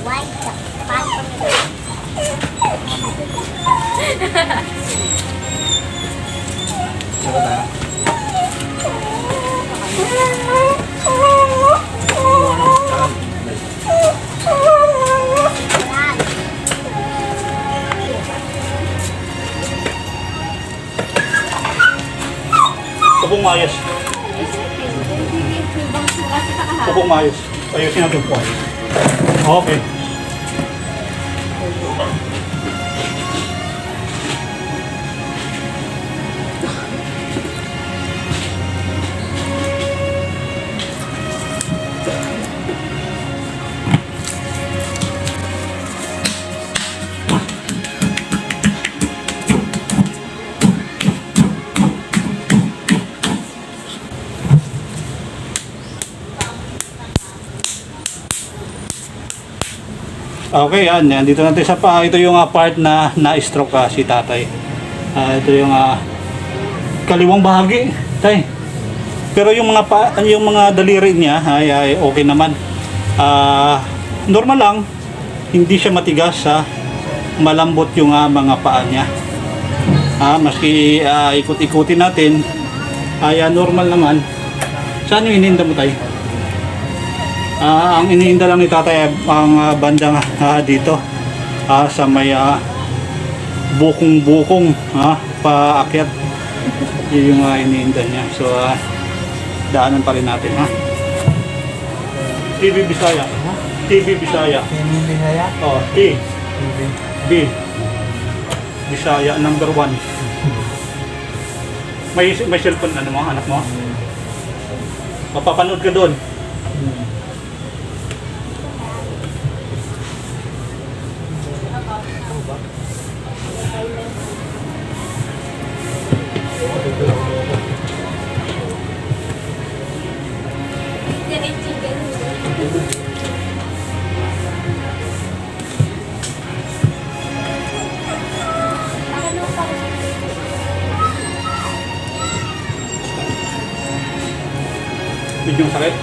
Tubong mayos. Tubong mayos. Ayusin natin po. Okay. Okay, yan. Dito natin sa pa. Ito yung part na na-stroke si tatay. Ito yung kaliwang bahagi, tay. Pero yung mga daliri niya ay okay naman. Normal lang. Hindi siya matigas, malambot yung mga paa niya. Maski ikot-ikutin natin, ay normal naman. Saan yung ininda mo, tay? Ang iniinda lang ni tatay ang bandang dito sa may bukong-bukong paakyat. Yun yung iniinda niya. So daanan pa rin natin, TV Bisaya. TV Bisaya. TV Bisaya? Oh, T. B. Bisaya number 1. May cellphone mo, anak mo? Mapapanood ka doon. Medyo sakit.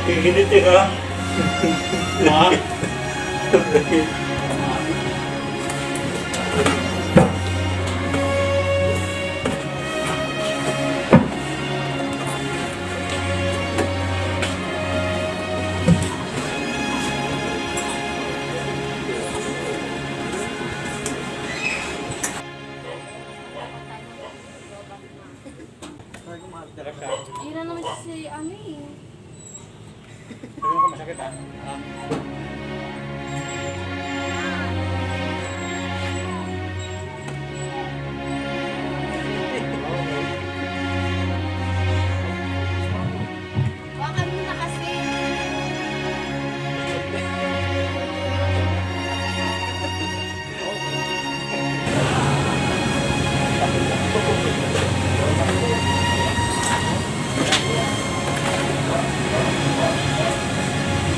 Kiniti ka? Ha? Yun na naman si ano eh. Sabi mo ko masakit, Baka muna kasi.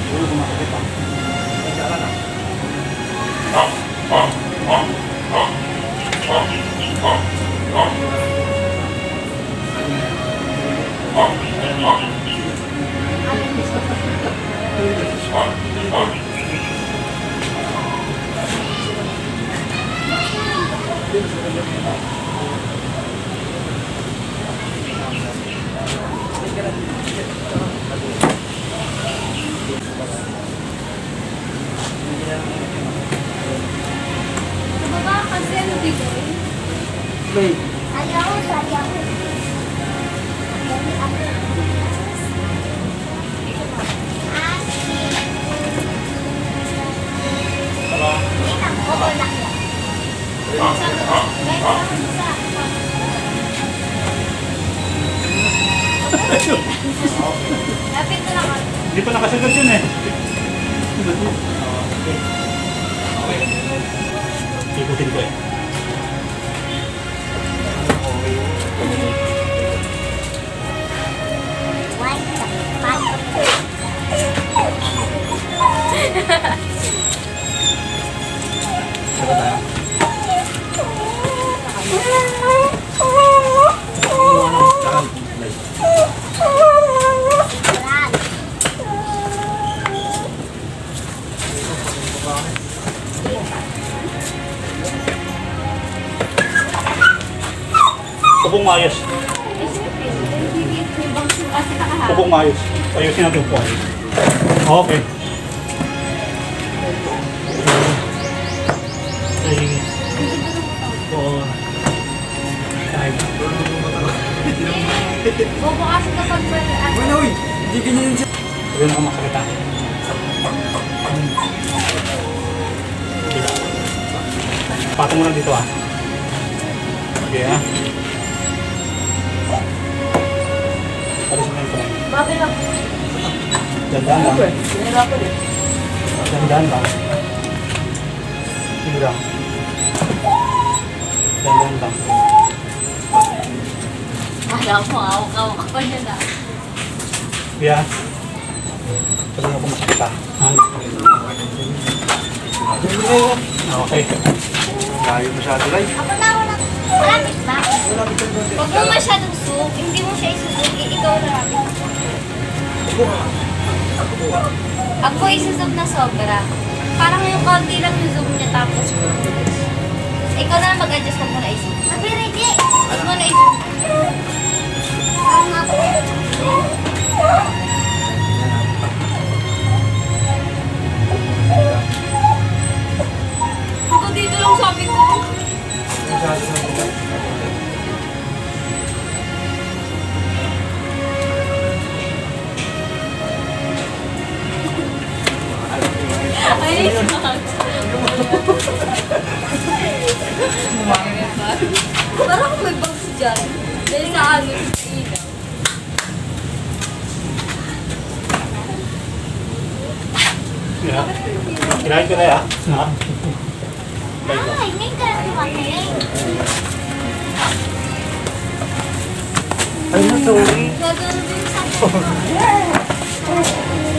Ulo ko masakit, Nagdala na. Lapit na lang ako. Hindi pa nakasagot yun eh. Ikutin ko eh. Saka tayo. Pupong maayos. Pupong maayos. Ayusin natin po. Okay. Bobo kasi kapag Wala, uy! Hindi ganyan siya. Ayun ako makakita. Patong mo lang dito ah. Okay ah. Palisin mo ito. Bakit lang? Dandan lang. Pinahirapan eh. Dandan lang. Sige lang. Dandan lang. Alam mo, awak-awak pa niya na. Yeah. Sabi mo kung masakit ah. Ha? Okay. Layo masyado, Ray. Ako na, wala. Malapit ba? Huwag mo masyadong zoom. Hindi mo siya isusog. Ikaw na lang. Ako isusog na sobra. Parang yung konti lang yung zoom niya tapos ikaw na lang mag-adjust. Huwag mo na isusog. Mabirigi! Huwag mo na isusog. Ako dito lang sabi ko. Masyado na ito. Ay, parang may bags dyan. Dahil sa ano, ilaw. Yeah. Kinain ko na ya. Ha? Ay, may karatumanin. Ay, sorry. Gagawin din sa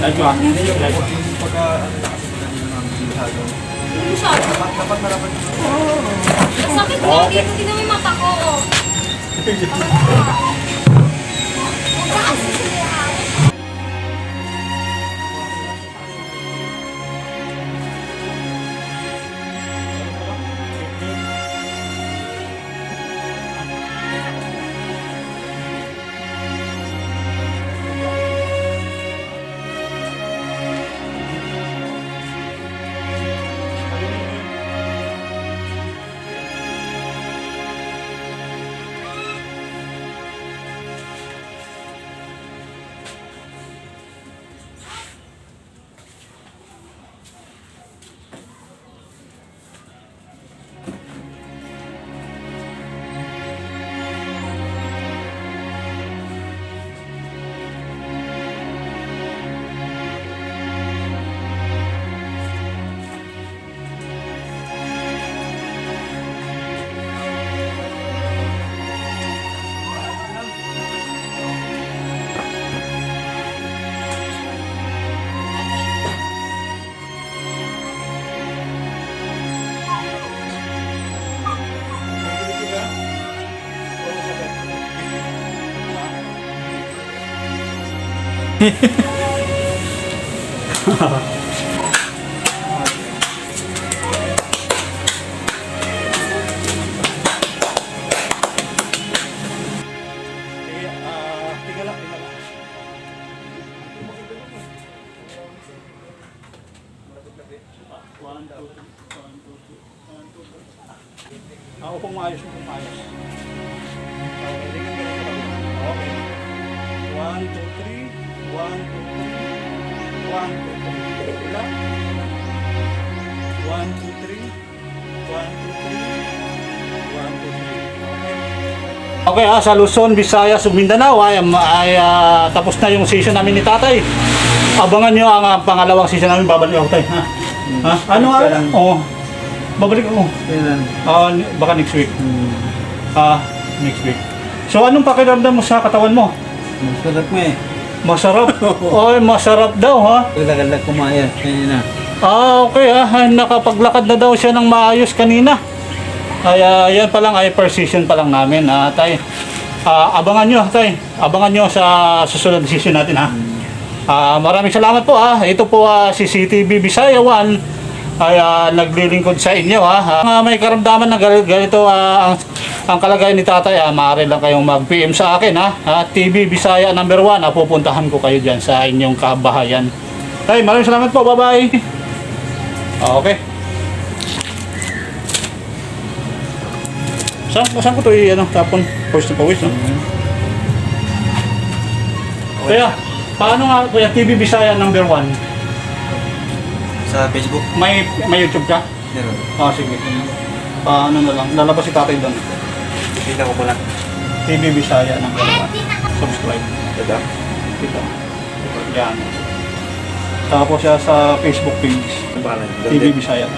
Kinain ko ah. Kinain ko. Yung pagka, ano na kasi kanina namin masyado. masyado. Dapat marapat. Masakit nga dito. Tingnan mo yung mata ko. Oh. Huwag ka kasi silihan. Sige, tingnan lang, tingnan lang. Upong maayos, upong maayos. 1, 2, 3. Ilan? 1, 2, 3. 1, 2, 3. 1, 2, 3. Okay sa Luzon, Visayas, Mindanao ay tapos na yung season namin ni Tatay. Abangan nyo ang pangalawang season namin, babalik ako tayo. Ha? Ano nga? Oo. Babalik ako. Baka next week. Next week. So anong pakiramdam mo sa katawan mo? Masarap mo eh. Masarap? Oy, masarap daw ha? Tagal-tagal kumain. Kanina. Okay nakapaglakad na daw siya ng maayos kanina. Ay yan pa lang ay per season pa lang namin tay. Abangan nyo tay. Abangan nyo sa susunod na season natin ha. Maraming salamat po ha. Ito po si CTV Bisaya 1 ay naglilingkod sa inyo ha. May karamdaman na ganito ang kalagayan ni Tatay maaari lang kayong mag-PM sa akin ha. TV Bisaya number 1 pupuntahan ko kayo dyan sa inyong kabahayan. Tay, maraming salamat po. Bye-bye. Okay. Saan ko ito tapon? First na pawis, no? Kaya, paano nga, Kuya, TV Bisaya number 1? Sa Facebook? May YouTube ka? Meron. Sige. Paano na lang, lalabas si Tatay doon. Kita ko pala. TV Bisaya number 1. Subscribe. Ito. Ito. Yan. Tapos siya sa Facebook page. Ano pangalan? TV Bisaya.